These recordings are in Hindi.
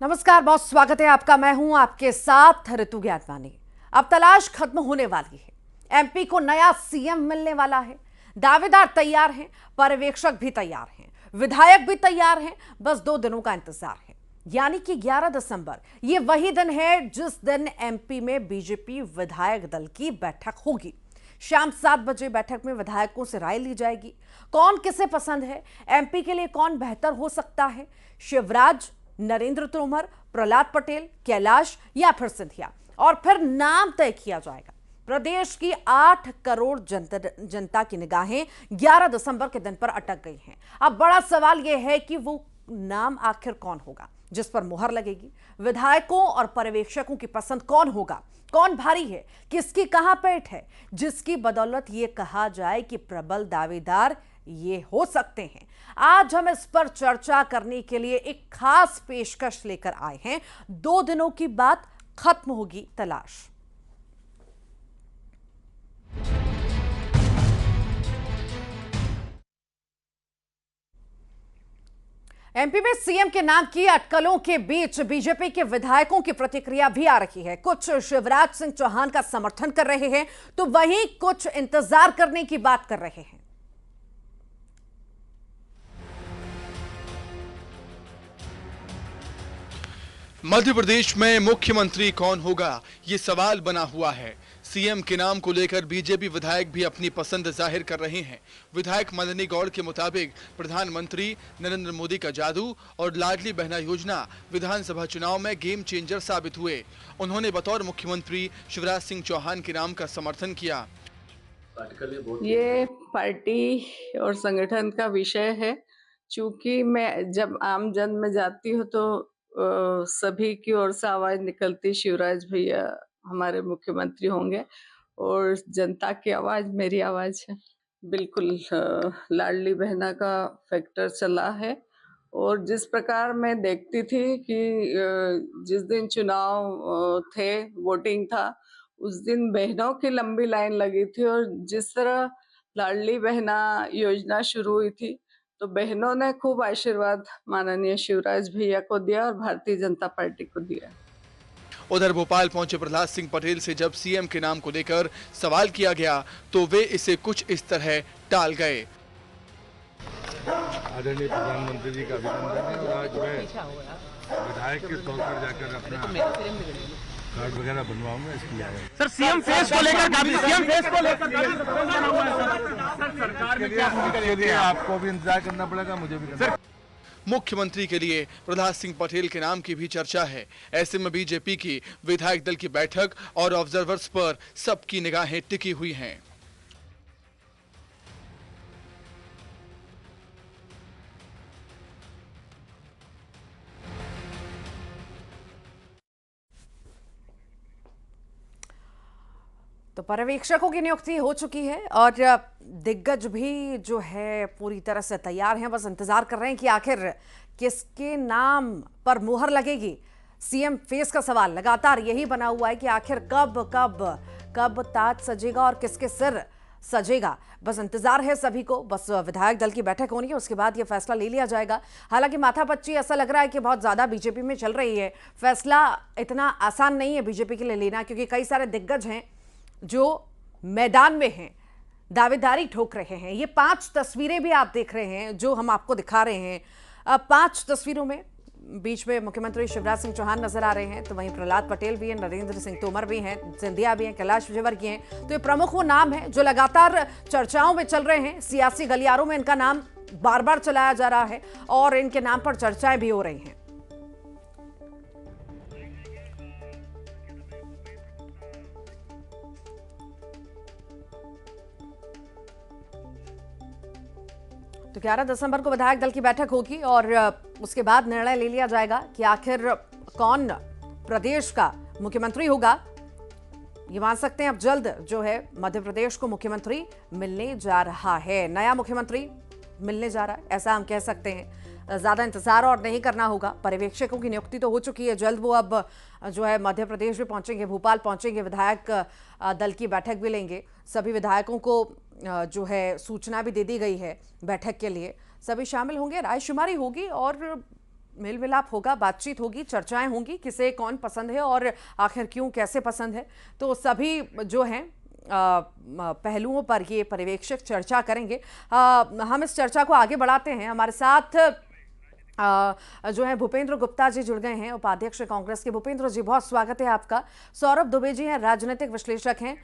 नमस्कार, बहुत स्वागत है आपका। मैं हूं आपके साथ ऋतु ज्ञातवानी। अब तलाश खत्म होने वाली है। एमपी को नया सीएम मिलने वाला है। दावेदार तैयार हैं, पर्यवेक्षक भी तैयार हैं, विधायक भी तैयार हैं। बस 2 दिनों का इंतजार है, यानी कि 11 दिसंबर। ये वही दिन है जिस दिन एमपी में बीजेपी विधायक दल की बैठक होगी। शाम 7 बजे बैठक में विधायकों से राय ली जाएगी। कौन किसे पसंद है, एमपी के लिए कौन बेहतर हो सकता है, शिवराज, नरेंद्र तोमर, प्रहलाद पटेल, कैलाश या फिर सिंधिया, और फिर नाम तय किया जाएगा। प्रदेश की 8 करोड़ जनता की निगाहें 11 दिसंबर के दिन पर अटक गई हैं। अब बड़ा सवाल यह है कि वो नाम आखिर कौन होगा जिस पर मुहर लगेगी। विधायकों और पर्यवेक्षकों की पसंद कौन होगा, कौन भारी है, किसकी कहां पेट है, जिसकी बदौलत ये कहा जाए कि प्रबल दावेदार ये हो सकते हैं। आज हम इस पर चर्चा करने के लिए एक खास पेशकश लेकर आए हैं। 2 दिनों की बाद खत्म होगी तलाश। एमपी में सीएम के नाम की अटकलों के बीच बीजेपी के विधायकों की प्रतिक्रिया भी आ रही है। कुछ शिवराज सिंह चौहान का समर्थन कर रहे हैं, तो वहीं कुछ इंतजार करने की बात कर रहे हैं। मध्य प्रदेश में मुख्यमंत्री कौन होगा, ये सवाल बना हुआ है। सीएम के नाम को लेकर बीजेपी विधायक भी अपनी पसंद जाहिर कर रहे हैं। विधायक मदनी गौड़ के मुताबिक प्रधानमंत्री नरेंद्र मोदी का जादू और लाडली बहना योजना विधानसभा चुनाव में गेम चेंजर साबित हुए। उन्होंने बतौर मुख्यमंत्री शिवराज सिंह चौहान के नाम का समर्थन किया। ये पार्टी और संगठन का विषय है। चूंकि मैं जब आम जन में जाती हूँ तो सभी की ओर से आवाज निकलती शिवराज भैया हमारे मुख्यमंत्री होंगे, और जनता की आवाज मेरी आवाज है। बिल्कुल लाडली बहना का फैक्टर चला है। और जिस प्रकार मैं देखती थी कि जिस दिन चुनाव थे, वोटिंग था, उस दिन बहनों की लंबी लाइन लगी थी। और जिस तरह लाडली बहना योजना शुरू हुई थी, तो बहनों ने खूब आशीर्वाद माननीय शिवराज भैया को दिया और भारतीय जनता पार्टी को दिया। उधर भोपाल पहुंचे प्रहलाद सिंह पटेल से जब सीएम के नाम को लेकर सवाल किया गया तो वे इसे कुछ इस तरह टाल गए। आदरणीय प्रधानमंत्री जी का अभिनंदन है, और आज मैं विधायक के तौर पर जाकर अपना कार्ड वगैरह बनवाऊंगा, इसके लिए आया। सर सीएम फेस को लेकर सरकार में क्या भूमिका लेती है? आपको भी इंतजार करना पड़ेगा, मुझे भी करना। मुख्यमंत्री के लिए प्रहलाद सिंह पटेल के नाम की भी चर्चा है। ऐसे में बीजेपी की विधायक दल की बैठक और ऑब्जर्वर्स पर सबकी निगाहें टिकी हुई हैं। तो पर्यवेक्षकों की नियुक्ति हो चुकी है और दिग्गज भी जो है पूरी तरह से तैयार हैं। बस इंतजार कर रहे हैं कि आखिर किसके नाम पर मुहर लगेगी। सीएम फेस का सवाल लगातार यही बना हुआ है कि आखिर कब कब कब ताज सजेगा और किसके सिर सजेगा। बस इंतजार है सभी को। बस विधायक दल की बैठक होनी है, उसके बाद ये फैसला ले लिया जाएगा। हालांकि माथापच्ची ऐसा लग रहा है कि बहुत ज्यादा बीजेपी में चल रही है। फैसला इतना आसान नहीं है बीजेपी के लिए लेना, क्योंकि कई सारे दिग्गज हैं जो मैदान में हैं, दावेदारी ठोक रहे हैं। ये 5 तस्वीरें भी आप देख रहे हैं जो हम आपको दिखा रहे हैं। 5 तस्वीरों में बीच में मुख्यमंत्री शिवराज सिंह चौहान नजर आ रहे हैं, तो वहीं प्रहलाद पटेल भी हैं, नरेंद्र सिंह तोमर भी हैं, सिंधिया भी हैं, कैलाश विजयवर्गीय हैं। तो ये प्रमुख वो नाम हैं जो लगातार चर्चाओं में चल रहे हैं। सियासी गलियारों में इनका नाम बार बार चलाया जा रहा है और इनके नाम पर चर्चाएं भी हो रही हैं। तो 11 दिसंबर को विधायक दल की बैठक होगी और उसके बाद निर्णय ले लिया जाएगा कि आखिर कौन प्रदेश का मुख्यमंत्री होगा। ये मान सकते हैं अब जल्द जो है मध्य प्रदेश को मुख्यमंत्री मिलने जा रहा है, नया मुख्यमंत्री मिलने जा रहा है, ऐसा हम कह सकते हैं। ज्यादा इंतजार और नहीं करना होगा। पर्यवेक्षकों की नियुक्ति तो हो चुकी है, जल्द वो अब जो है मध्य प्रदेश भी पहुंचेंगे, भोपाल पहुंचेंगे, विधायक दल की बैठक भी लेंगे। सभी विधायकों को जो है सूचना भी दे दी गई है बैठक के लिए। सभी शामिल होंगे, राय शुमारी होगी और मेल मिलाप होगा, बातचीत होगी, चर्चाएं होंगी, किसे कौन पसंद है और आखिर क्यों, कैसे पसंद है। तो सभी जो हैं पहलुओं पर ये पर्यवेक्षक चर्चा करेंगे। हम इस चर्चा को आगे बढ़ाते हैं। हमारे साथ जो है भूपेंद्र गुप्ता जी जुड़ गए हैं, उपाध्यक्ष कांग्रेस के। भूपेंद्र जी, बहुत स्वागत है आपका। सौरभ दुबे जी हैं, राजनीतिक विश्लेषक हैं।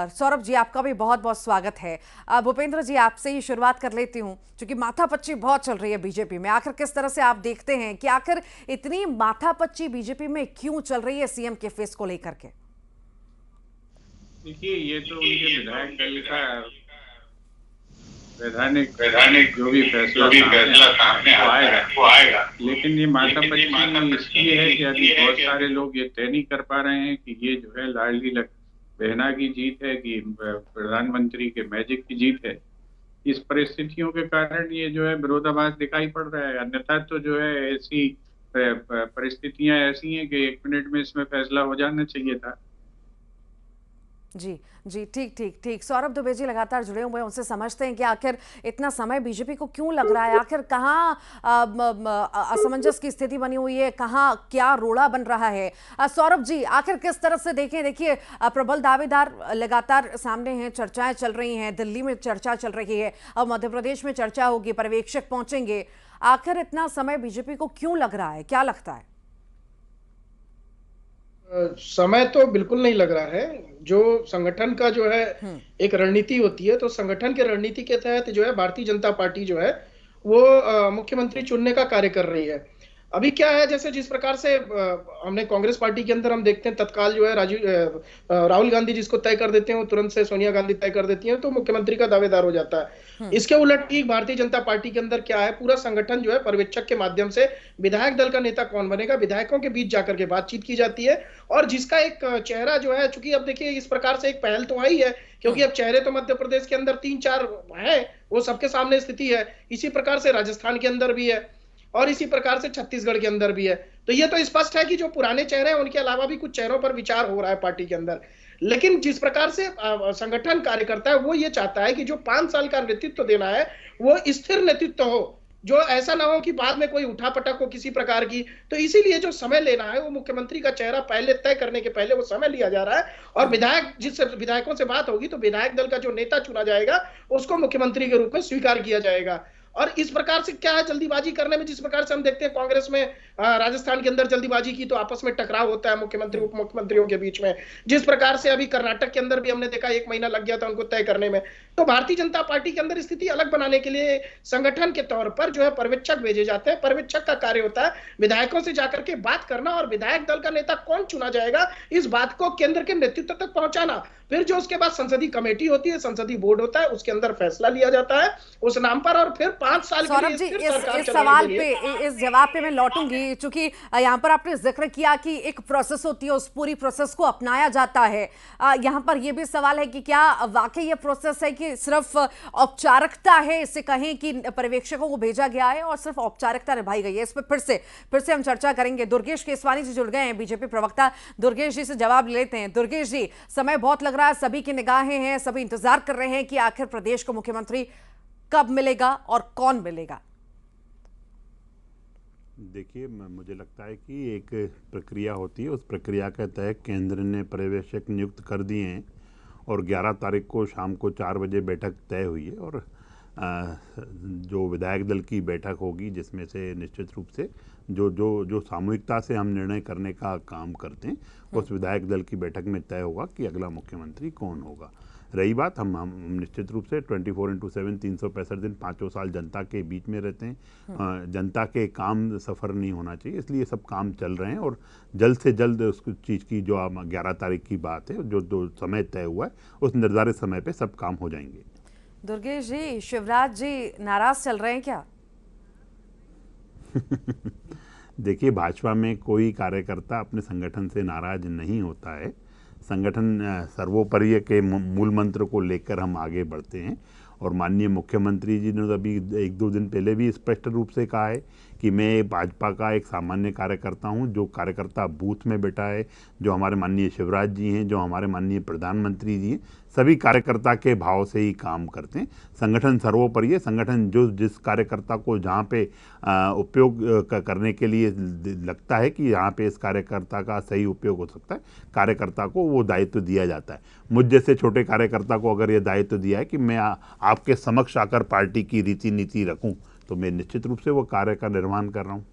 सौरभ जी, आपका भी बहुत बहुत स्वागत है। भूपेंद्र जी, आपसे ही शुरुआत कर लेती हूं, क्योंकि माथापच्ची बहुत चल रही है बीजेपी में। आखिर किस तरह से आप देखते हैं कि आखिर इतनी माथापच्ची बीजेपी में क्यों चल रही है सीएम के फेस को लेकर के? देखिए, ये तो उनके विधायक दल का वैधानिक जो भी फैसला सामने वो आएगा। लेकिन ये माथापच्ची इसलिए है कि अभी बहुत सारे लोग ये तय नहीं कर पा रहे हैं कि ये जो है लाडली बहना की जीत है कि प्रधानमंत्री के मैजिक की जीत है। इस परिस्थितियों के कारण ये जो है विरोधाभास दिखाई पड़ रहा है। अन्यथा तो जो है ऐसी परिस्थितियां ऐसी हैं कि 1 मिनट में इसमें फैसला हो जाना चाहिए था। जी जी, ठीक ठीक ठीक। सौरभ दुबे जी लगातार जुड़े हुए हैं, उनसे समझते हैं कि आखिर इतना समय बीजेपी को क्यों लग रहा है, आखिर कहाँ असमंजस की स्थिति बनी हुई है, कहाँ क्या रोड़ा बन रहा है। सौरभ जी, आखिर किस तरह से देखें? देखिए, प्रबल दावेदार लगातार सामने हैं, चर्चाएं चल रही हैं, दिल्ली में चर्चा चल रही है, अब मध्य प्रदेश में चर्चा होगी, पर्यवेक्षक पहुंचेंगे। आखिर इतना समय बीजेपी को क्यों लग रहा है, क्या लगता है? समय तो बिल्कुल नहीं लग रहा है। जो संगठन का जो है एक रणनीति होती है, तो संगठन के रणनीति के तहत जो है भारतीय जनता पार्टी जो है वो मुख्यमंत्री चुनने का कार्य कर रही है। अभी क्या है, जैसे जिस प्रकार से हमने कांग्रेस पार्टी के अंदर हम देखते हैं, तत्काल जो है राहुल गांधी जिसको तय कर देते हैं, वो तुरंत से सोनिया गांधी तय कर देती हैं, तो मुख्यमंत्री का दावेदार हो जाता है। इसके उलट ठीक भारतीय जनता पार्टी के अंदर क्या है, पूरा संगठन जो है पर्यवेक्षक के माध्यम से विधायक दल का नेता कौन बनेगा, विधायकों के बीच जाकर के बातचीत की जाती है, और जिसका एक चेहरा जो है, चूंकि अब देखिए इस प्रकार से एक पहल तो आई है, क्योंकि अब चेहरे तो मध्य प्रदेश के अंदर 3-4 है, वो सबके सामने स्थिति है। इसी प्रकार से राजस्थान के अंदर भी है और इसी प्रकार से छत्तीसगढ़ के अंदर भी है। तो ये तो स्पष्ट है कि जो पुराने चेहरे हैं उनके अलावा भी कुछ चेहरों पर विचार हो रहा है पार्टी के अंदर। लेकिन जिस प्रकार से संगठन कार्य करता है, वो ये चाहता है कि जो 5 साल का नेतृत्व देना है वो स्थिर नेतृत्व हो, जो ऐसा ना हो कि बाद में कोई उठापटक हो किसी प्रकार की। तो इसीलिए जो समय लेना है वो मुख्यमंत्री का चेहरा पहले तय करने के पहले वो समय लिया जा रहा है, और जिस विधायकों से बात होगी तो विधायक दल का जो नेता चुना जाएगा उसको मुख्यमंत्री के रूप में स्वीकार किया जाएगा। और इस प्रकार से क्या है, जल्दीबाजी करने में, जिस प्रकार से हम देखते हैं कांग्रेस में राजस्थान के अंदर जल्दीबाजी की तो आपस में टकराव होता है मुख्यमंत्री उप मुख्यमंत्रियों के बीच में, जिस प्रकार से अभी कर्नाटक के अंदर भी हमने देखा 1 महीना लग गया था उनको तय करने में। तो भारतीय जनता पार्टी के अंदर स्थिति अलग बनाने के लिए संगठन के तौर पर जो है पर्यवेक्षक भेजे जाते हैं। पर्यवेक्षक का कार्य होता है विधायकों से जाकर के बात करना, और विधायक दल का नेता कौन चुना जाएगा इस बात को केंद्र के नेतृत्व तक पहुंचाना। फिर जो उसके बाद संसदीय कमेटी होती है, संसदीय बोर्ड होता है, उसके अंदर फैसला लिया जाता है उस नाम पर, और फिर 5 साल के लिए जी, इस सवाल पे, इस जवाब पे मैं लौटूंगी, क्योंकि यहाँ पर आपने जिक्र किया कि एक प्रोसेस होती है, उस पूरी प्रोसेस को अपनाया जाता है। यहाँ पर यह भी सवाल है कि क्या वाकई ये प्रोसेस है कि सिर्फ औपचारिकता है, इससे कहें कि पर्यवेक्षकों को भेजा गया है और सिर्फ औपचारिकता निभाई गई है? इस पर फिर से हम चर्चा करेंगे। दुर्गेश केसवानी जी जुड़ गए हैं, बीजेपी प्रवक्ता। दुर्गेश जी से जवाब लेते हैं। दुर्गेश जी, समय बहुत लग रहा है, सभी की निगाहें हैं, सभी इंतजार कर रहे हैं कि आखिर प्रदेश को मुख्यमंत्री कब मिलेगा और कौन मिलेगा? देखिए, मुझे लगता है कि एक प्रक्रिया होती है, उस प्रक्रिया के तहत केंद्र ने पर्यवेक्षक नियुक्त कर दिए हैं, और 11 तारीख को शाम को 4 बजे बैठक तय हुई है, और जो विधायक दल की बैठक होगी, जिसमें से निश्चित रूप से जो सामूहिकता से हम निर्णय करने का काम करते हैं, उस विधायक दल की बैठक में तय होगा कि अगला मुख्यमंत्री कौन होगा। रही बात, हम निश्चित रूप से 24/7 365 दिन 5 साल जनता के बीच में रहते हैं। जनता के काम सफ़र नहीं होना चाहिए, इसलिए सब काम चल रहे हैं, और जल्द से जल्द उस चीज़ की जो 11 तारीख की बात है, जो समय तय हुआ है, उस निर्धारित समय पे सब काम हो जाएंगे। दुर्गेश जी, शिवराज जी नाराज चल रहे हैं क्या? देखिए, भाजपा में कोई कार्यकर्ता अपने संगठन से नाराज नहीं होता है। संगठन सर्वोपरि के मूल मंत्र को लेकर हम आगे बढ़ते हैं, और माननीय मुख्यमंत्री जी ने अभी 1-2 दिन पहले भी स्पष्ट रूप से कहा है कि मैं भाजपा का एक सामान्य कार्यकर्ता हूं, जो कार्यकर्ता बूथ में बैठा है, जो हमारे माननीय शिवराज जी हैं, जो हमारे माननीय प्रधानमंत्री जी हैं, सभी कार्यकर्ता के भाव से ही काम करते हैं। संगठन सर्वोपरि है। संगठन जो जिस कार्यकर्ता को जहाँ पे उपयोग करने के लिए लगता है कि यहाँ पे इस कार्यकर्ता का सही उपयोग हो सकता है, कार्यकर्ता को वो दायित्व दिया जाता है। मुझ जैसे छोटे कार्यकर्ता को अगर ये दायित्व दिया है कि मैं आपके समक्ष आकर पार्टी की रीति नीति रखूँ, तो मैं निश्चित रूप से वो कार्य का निर्वहन कर रहा हूँ।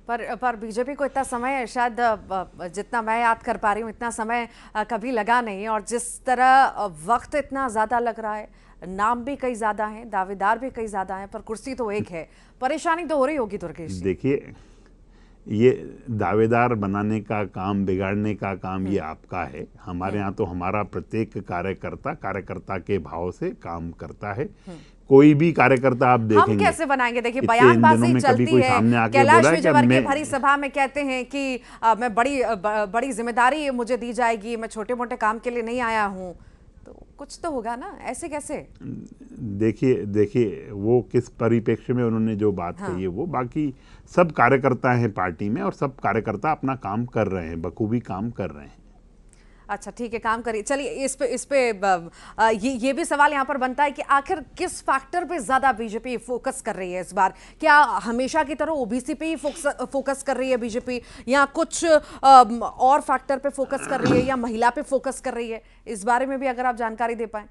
पर बीजेपी को इतना समय शायद जितना मैं याद कर पा रही हूँ इतना समय कभी लगा नहीं, और जिस तरह वक्त इतना ज़्यादा लग रहा है, नाम भी कई ज़्यादा हैं, दावेदार भी कई ज़्यादा हैं, पर कुर्सी तो एक है। परेशानी तो हो रही होगी दुर्गेश जी। देखिए, ये दावेदार बनाने का काम, बिगाड़ने का काम ये आपका है। हमारे यहाँ तो हमारा प्रत्येक कार्यकर्ता के भाव से काम करता है। कोई भी कार्यकर्ता आप देखेंगे, हम कैसे बनाएंगे? देखिए बयानबाजी चलती है, कैलाश विजयवर्गीय भरी सभा में कहते हैं कि मैं बड़ी जिम्मेदारी मुझे दी जाएगी, मैं छोटे मोटे काम के लिए नहीं आया हूँ, तो कुछ तो होगा ना, ऐसे कैसे? देखिए वो किस परिप्रेक्ष्य में उन्होंने जो बात कही है, वो बाकी सब कार्यकर्ता हैं पार्टी में, और सब कार्यकर्ता अपना काम कर रहे हैं, बखूबी काम कर रहे हैं। अच्छा ठीक है, काम करिए। चलिए इस पे ये भी सवाल यहाँ पर बनता है कि आखिर किस फैक्टर पे ज्यादा बीजेपी फोकस कर रही है इस बार? क्या हमेशा की तरह ओबीसी पे ही फोकस कर रही है बीजेपी, या कुछ और फैक्टर पे फोकस कर रही है, या महिला पे फोकस कर रही है? इस बारे में भी अगर आप जानकारी दे पाए।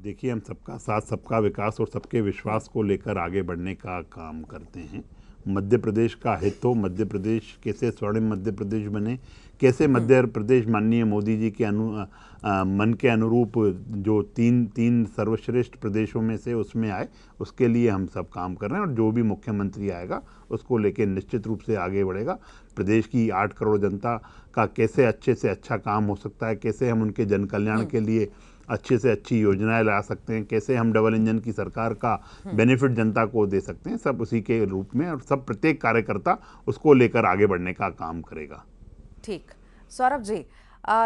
देखिए, हम सबका साथ, सबका विकास और सबके विश्वास को लेकर आगे बढ़ने का काम करते हैं। मध्य प्रदेश का हित हो, मध्य प्रदेश कैसे स्वर्णिम मध्य प्रदेश बने, कैसे मध्य प्रदेश माननीय मोदी जी के मन के अनुरूप जो तीन सर्वश्रेष्ठ प्रदेशों में से उसमें आए, उसके लिए हम सब काम कर रहे हैं। और जो भी मुख्यमंत्री आएगा उसको लेकर निश्चित रूप से आगे बढ़ेगा। प्रदेश की 8 करोड़ जनता का कैसे अच्छे से अच्छा काम हो सकता है, कैसे हम उनके जन कल्याण के लिए अच्छे से अच्छी योजनाएं ला सकते हैं, कैसे हम डबल इंजन की सरकार का बेनिफिट जनता को दे सकते हैं, सब उसी के रूप में, और सब प्रत्येक कार्यकर्ता उसको लेकर आगे बढ़ने का काम करेगा। ठीक, सौरभ जी,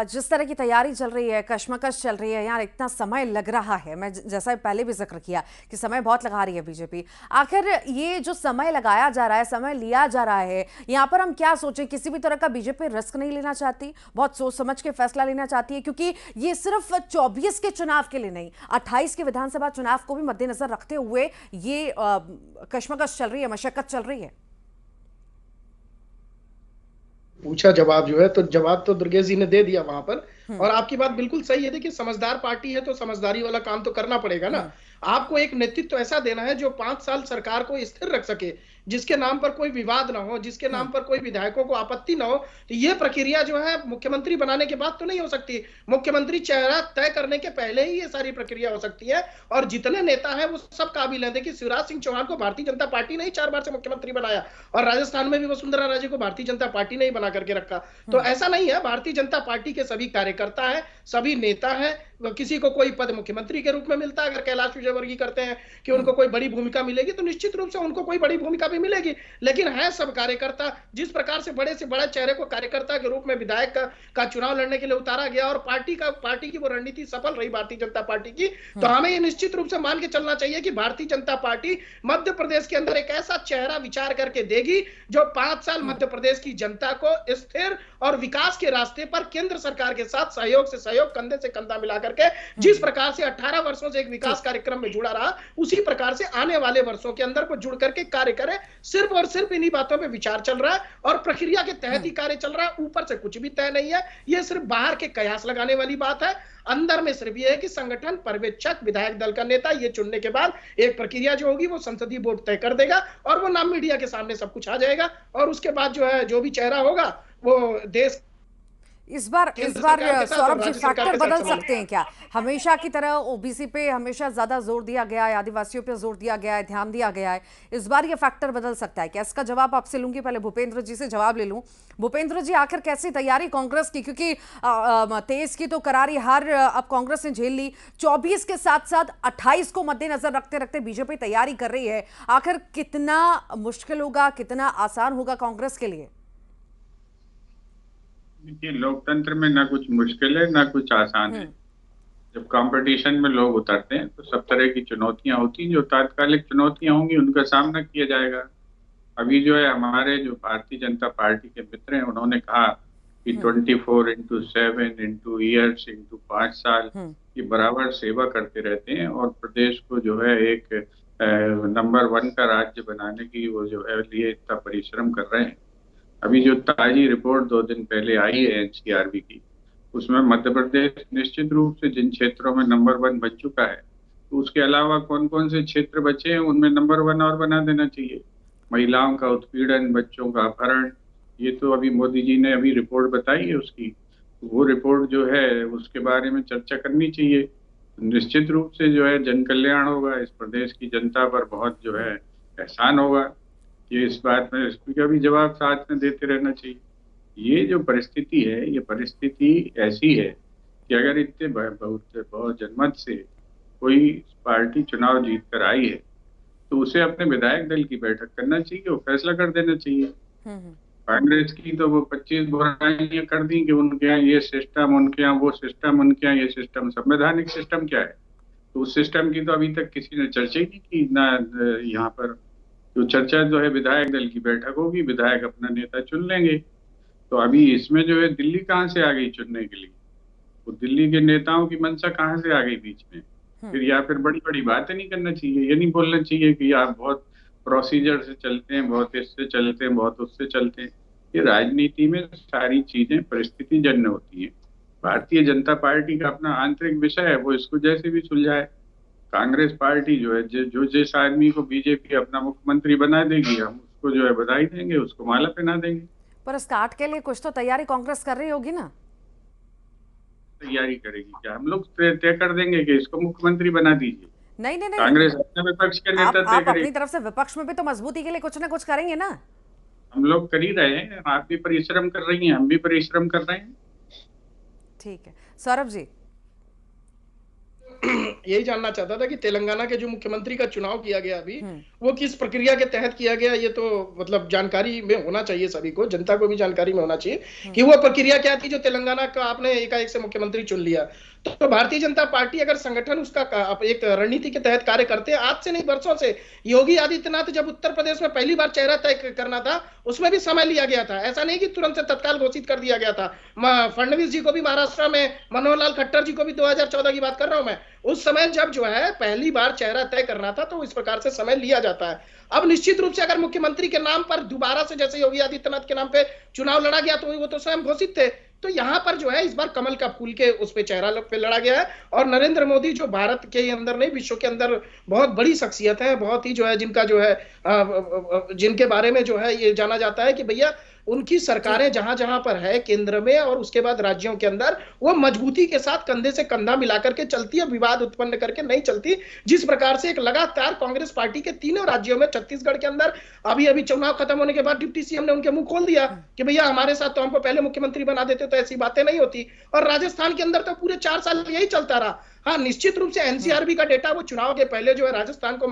जिस तरह की तैयारी चल रही है, कश्मकश चल रही है, यार इतना समय लग रहा है, मैं जैसा पहले भी जिक्र किया कि समय बहुत लगा रही है बीजेपी, आखिर ये जो समय लगाया जा रहा है, समय लिया जा रहा है, यहाँ पर हम क्या सोचें? किसी भी तरह का बीजेपी रिस्क नहीं लेना चाहती, बहुत सोच समझ के फैसला लेना चाहती है, क्योंकि ये सिर्फ 24 के चुनाव के लिए नहीं, 28 के विधानसभा चुनाव को भी मद्देनजर रखते हुए ये कश्मकश चल रही है, मशक्कत चल रही है। पूछा जवाब जो है, तो जवाब तो दुर्गेश जी ने दे दिया वहां पर। और आपकी बात बिल्कुल सही है। देखिए, समझदार पार्टी है तो समझदारी वाला काम तो करना पड़ेगा ना। आपको एक नेतृत्व ऐसा देना है जो 5 साल सरकार को स्थिर रख सके, जिसके नाम पर कोई विवाद ना हो, जिसके नाम पर कोई विधायकों को आपत्ति ना हो। तो ये प्रक्रिया जो है मुख्यमंत्री बनाने के बाद तो नहीं हो सकती। मुख्यमंत्री चेहरा तय करने के पहले ही ये सारी प्रक्रिया हो सकती है। और जितने नेता हैं वो सब काबिल हैं। देखिए, शिवराज सिंह चौहान को भारतीय जनता पार्टी ने ही 4 बार से मुख्यमंत्री बनाया, और राजस्थान में भी वसुंधरा राजे को भारतीय जनता पार्टी ने ही बना करके रखा। तो ऐसा नहीं है, भारतीय जनता पार्टी के सभी कार्यकर्ता है, सभी नेता है। किसी को कोई पद मुख्यमंत्री के रूप में मिलता है, अगर कैलाश विजयवर्गीय करते हैं कि उनको कोई बड़ी भूमिका मिलेगी, तो निश्चित रूप से उनको कोई बड़ी भूमिका भी मिलेगी। लेकिन है सब कार्यकर्ता। जिस प्रकार से बड़े चेहरे को कार्यकर्ता के रूप में विधायक का चुनाव लड़ने के लिए उतारा गया, और पार्टी की वो रणनीति सफल रही भारतीय जनता पार्टी की, तो हमें ये निश्चित रूप से मान के चलना चाहिए कि भारतीय जनता पार्टी मध्य प्रदेश के अंदर एक ऐसा चेहरा विचार करके देगी जो 5 साल मध्य प्रदेश की जनता को स्थिर और विकास के रास्ते पर केंद्र सरकार के साथ सहयोग से सहयोग, कंधे से कंधा मिला करके, जिस प्रकार से 18 वर्षों से एक विकास कार्यक्रम में जुड़ा रहा, उसी प्रकार से आने वाले वर्षों के अंदर को जुड़ करके कार्य करे। सिर्फ और सिर्फ इन्हीं बातों पे विचार चल रहा है, और प्रक्रिया के तहत ही कार्य चल रहा है। ऊपर से कुछ भी तय नहीं है। ये सिर्फ बाहर के कयास लगाने वाली बात है। अंदर में सिर्फ ये है कि संगठन, पर्यवेक्षक, विधायक दल का नेता, ये चुनने के बाद एक प्रक्रिया जो होगी वो संसदीय बोर्ड तय कर देगा, और वो नाम मीडिया के सामने सब कुछ आ जाएगा। और उसके बाद जो है, जो भी चेहरा होगा वो देश इस बार सौरभ जी फैक्टर बदल सकते हैं क्या? हमेशा की तरह ओबीसी पे हमेशा ज्यादा जोर दिया गया है, आदिवासियों पे जोर दिया गया है, ध्यान दिया गया है, इस बार ये फैक्टर बदल सकता है क्या? इसका जवाब आपसे लूंगी, पहले भूपेंद्र जी से जवाब ले लूं। भूपेंद्र जी, आखिर कैसी तैयारी कांग्रेस की? क्योंकि 23 की तो करारी हार अब कांग्रेस ने झेल ली, 24 के साथ साथ 28 को मद्देनजर रखते रखते बीजेपी तैयारी कर रही है। आखिर कितना मुश्किल होगा, कितना आसान होगा कांग्रेस के लिए? देखिए, लोकतंत्र में ना कुछ मुश्किल है ना कुछ आसान है। जब कंपटीशन में लोग उतरते हैं तो सब तरह की चुनौतियां होती हैं, जो तात्कालिक चुनौतियां होंगी उनका सामना किया जाएगा। अभी जो है हमारे जो भारतीय जनता पार्टी के मित्र हैं उन्होंने कहा कि 24/7 इंटू ईयर्स इंटू 5 साल ये बराबर सेवा करते रहते हैं और प्रदेश को जो है एक नंबर 1 का राज्य बनाने की वो जो है लिए इतना परिश्रम कर रहे हैं। अभी जो ताजी रिपोर्ट 2 दिन पहले आई है एनसीआरबी की, उसमें मध्य प्रदेश निश्चित रूप से जिन क्षेत्रों में नंबर 1 बन चुका है, तो उसके अलावा कौन कौन से क्षेत्र बचे हैं उनमें नंबर 1 और बना देना चाहिए। महिलाओं का उत्पीड़न, बच्चों का अपहरण, ये तो अभी मोदी जी ने अभी रिपोर्ट बताई है उसकी, वो रिपोर्ट जो है उसके बारे में चर्चा करनी चाहिए। निश्चित रूप से जो है जन कल्याण होगा, इस प्रदेश की जनता पर बहुत जो है एहसान होगा। ये इस बात में इसका भी जवाब साथ में देते रहना चाहिए। ये जो परिस्थिति है, ये परिस्थिति ऐसी है कि अगर इतने बहुत जनमत से कोई पार्टी चुनाव जीत कर आई है तो उसे अपने विधायक दल की बैठक करना चाहिए, वो फैसला कर देना चाहिए। कांग्रेस की तो वो 25 बुराइयां कर दी कि उनके यहाँ ये सिस्टम, उनके यहाँ वो सिस्टम, उनके यहाँ ये सिस्टम। संवैधानिक सिस्टम क्या है? तो उस सिस्टम की तो अभी तक किसी ने चर्चा ही नहीं की ना। यहाँ पर जो चर्चा जो है विधायक दल की बैठक होगी, विधायक अपना नेता चुन लेंगे। तो अभी इसमें जो है दिल्ली कहाँ से आ गई चुनने के लिए? वो दिल्ली के नेताओं की मंशा कहाँ से आ गई बीच में? फिर या फिर बड़ी बड़ी बातें नहीं करना चाहिए, ये नहीं बोलना चाहिए कि आप बहुत प्रोसीजर से चलते हैं, बहुत इससे चलते हैं, बहुत उससे चलते हैं। ये राजनीति में सारी चीजें परिस्थिति जन्य होती हैं। भारतीय जनता पार्टी का अपना आंतरिक विषय है, वो इसको जैसे भी सुलझाए। कांग्रेस पार्टी जो है जो जिस आदमी को बीजेपी अपना मुख्यमंत्री बना देगी, हम उसको जो है बधाई देंगे, उसको माला पहना देंगे। पर इस काट के लिए कुछ तो तैयारी कांग्रेस कर रही होगी ना? तैयारी करेगी क्या? हम लोग तय कर देंगे कि इसको मुख्यमंत्री बना दीजिए। नहीं नहीं नहीं, कांग्रेस अपने विपक्ष के नेता तय आप करेगी। अपनी तरफ से विपक्ष में भी तो मजबूती के लिए कुछ ना कुछ करेंगे ना? हम लोग कर ही रहे हैं, आप भी परिश्रम कर रही हैं, हम भी परिश्रम कर रहे हैं। ठीक है, सौरभ जी। यही जानना चाहता था कि तेलंगाना के जो मुख्यमंत्री का चुनाव किया गया अभी, वो किस प्रक्रिया के तहत किया गया? ये तो मतलब जानकारी में होना चाहिए, सभी को, जनता को भी जानकारी में होना चाहिए कि वो प्रक्रिया क्या थी जो तेलंगाना का आपने एकाएक से मुख्यमंत्री चुन लिया। तो भारतीय जनता पार्टी अगर संगठन उसका एक रणनीति के तहत कार्य करते हैं, आज से नहीं बरसों से। योगी आदित्यनाथ जब उत्तर प्रदेश में पहली बार चेहरा तय करना था, उसमें भी समय लिया गया था। ऐसा नहीं कि तुरंत से तत्काल घोषित कर दिया गया था। फडणवीस जी को भी महाराष्ट्र में, मनोहर लाल खट्टर जी को भी 2014 की बात कर रहा हूं मैं, उस समय जब जो है पहली बार चेहरा तय करना था तो इस प्रकार से समय लिया जाता है। अब निश्चित रूप से अगर मुख्यमंत्री के नाम पर दोबारा से जैसे योगी आदित्यनाथ के नाम पे चुनाव लड़ा गया तो वो तो स्वयं घोषित थे। तो यहां पर जो है इस बार कमल का फूल के उस पे चेहरा पे लड़ा गया है। और नरेंद्र मोदी जो भारत के अंदर नहीं, विश्व के अंदर बहुत बड़ी शख्सियत है, बहुत ही जो है जिनका जो है जिनके बारे में जो है ये जाना जाता है कि भैया उनकी सरकारें जहां जहां पर है केंद्र में और उसके बाद राज्यों के अंदर, वो मजबूती के साथ कंधे से कंधा मिलाकर के चलती है, विवाद उत्पन्न करके नहीं चलती। जिस प्रकार से एक लगातार कांग्रेस पार्टी के तीनों राज्यों में, छत्तीसगढ़ के अंदर अभी अभी चुनाव खत्म होने के बाद डिप्टी सीएम ने उनके मुंह खोल दिया कि भैया हमारे साथ तो हमको पहले मुख्यमंत्री बना देते तो ऐसी बातें नहीं होती। और राजस्थान के अंदर तो पूरे 4 साल यही चलता रहा। हाँ, निश्चित रूप से एनसीआरबी का डेटा वो चुनाव के पहले जो है राजस्थान को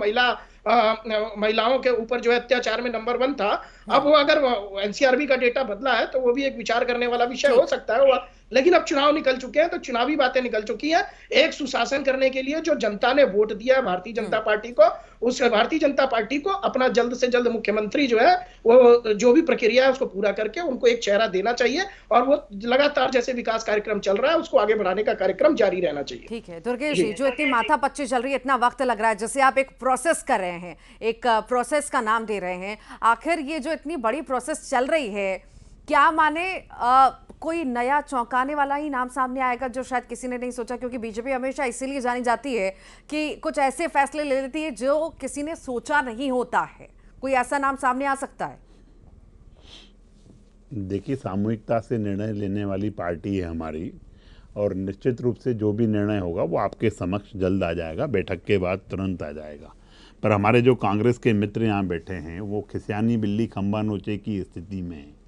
महिलाओं के ऊपर जो है अत्याचार में नंबर 1 था। अब वो अगर एनसीआरबी का डेटा बदला है तो वो भी एक विचार करने वाला विषय हो सकता है। लेकिन अब चुनाव निकल चुके हैं तो चुनावी बातें निकल चुकी हैं। एक सुशासन करने के लिए जो जनता ने वोट दिया है भारतीय जनता पार्टी को, उस भारतीय जनता पार्टी को अपना जल्द से जल्द मुख्यमंत्री जो है वो जो भी प्रक्रिया है उसको पूरा करके उनको एक चेहरा देना चाहिए। और वो लगातार जैसे विकास कार्यक्रम चल रहा है उसको आगे बढ़ाने का कार्यक्रम जारी रहना चाहिए। ठीक है दुर्गेश जी, जो इतनी माथापच्ची चल रही है, इतना वक्त लग रहा है, जैसे आप एक प्रोसेस कर रहे हैं, एक प्रोसेस का नाम दे रहे हैं, आखिर ये जो इतनी बड़ी प्रोसेस चल रही है, क्या माने कोई नया चौंकाने वाला ही नाम सामने आएगा जो शायद किसी ने नहीं सोचा? क्योंकि बीजेपी हमेशा इसीलिए जानी जाती है कि कुछ ऐसे फैसले ले लेती है जो किसी ने सोचा नहीं होता है। कोई ऐसा नाम सामने आ सकता है? देखिए, सामूहिकता से निर्णय लेने वाली पार्टी है हमारी, और निश्चित रूप से जो भी निर्णय होगा वो आपके समक्ष जल्द आ जाएगा, बैठक के बाद तुरंत आ जाएगा। पर हमारे जो कांग्रेस के मित्र यहाँ बैठे हैं वो खिसियानी बिल्ली खंबा नोचे की स्थिति में है।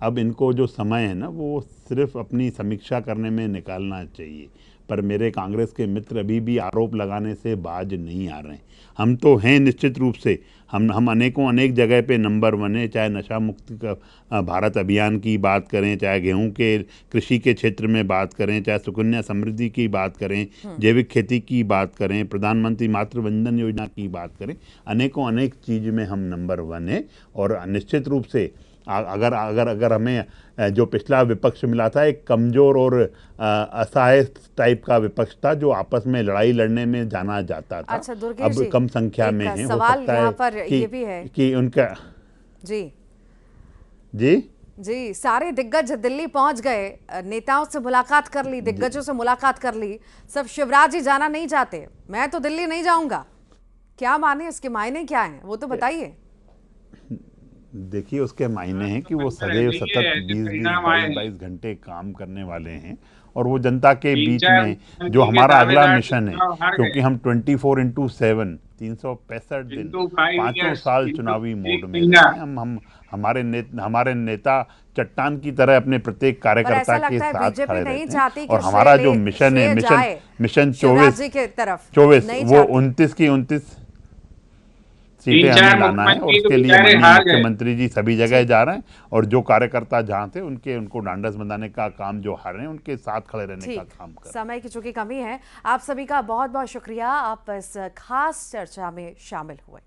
अब इनको जो समय है ना वो सिर्फ अपनी समीक्षा करने में निकालना चाहिए। पर मेरे कांग्रेस के मित्र अभी भी आरोप लगाने से बाज नहीं आ रहे हैं। हम तो हैं निश्चित रूप से, हम अनेक जगह पे नंबर 1 है, चाहे नशा मुक्ति का भारत अभियान की बात करें, चाहे गेहूं के कृषि के क्षेत्र में बात करें, चाहे सुकन्या समृद्धि की बात करें, जैविक खेती की बात करें, प्रधानमंत्री मातृ वंदन योजना की बात करें, अनेक चीज़ में हम नंबर 1 है। और निश्चित रूप से अगर हमें जो पिछला विपक्ष मिला था एक कमज़ोर और असहाय टाइप का विपक्ष था जो आपस में लड़ाई लड़ने में जाना जाता था। अच्छा दुर्गेश अब जी, कम संख्या में है, हो सकता यहाँ है पर ये भी है कि उनका जी सारे दिग्गज दिल्ली पहुंच गए, नेताओं से मुलाकात कर ली, दिग्गजों से मुलाकात कर ली, सब शिवराज जी जाना नहीं चाहते, मैं तो दिल्ली नहीं जाऊंगा। क्या माने, इसके मायने क्या हैं वो तो बताइए। देखिए उसके मायने हैं कि वो सदैव सतत 20-22 घंटे काम करने वाले हैं और वो जनता के बीच में जो हमारा अगला मिशन है, क्योंकि हम 24/7 365 दिन 5 साल चुनावी मोड में रहे हैं। हम हमारे नेता चट्टान की तरह अपने प्रत्येक कार्यकर्ता के साथ खड़े रहते हैं और हमारा जो मिशन है मिशन 24 वो 29 की 29 सीटें हमें लाना है और उसके लिए माननीय मुख्यमंत्री जी सभी जगह जा रहे हैं और जो कार्यकर्ता जहाँ थे उनको डांडस बंधाने का काम जो हार रहे हैं उनके साथ खड़े रहने का काम कर। समय की चूंकि कमी है, आप सभी का बहुत बहुत शुक्रिया, आप इस खास चर्चा में शामिल हुए।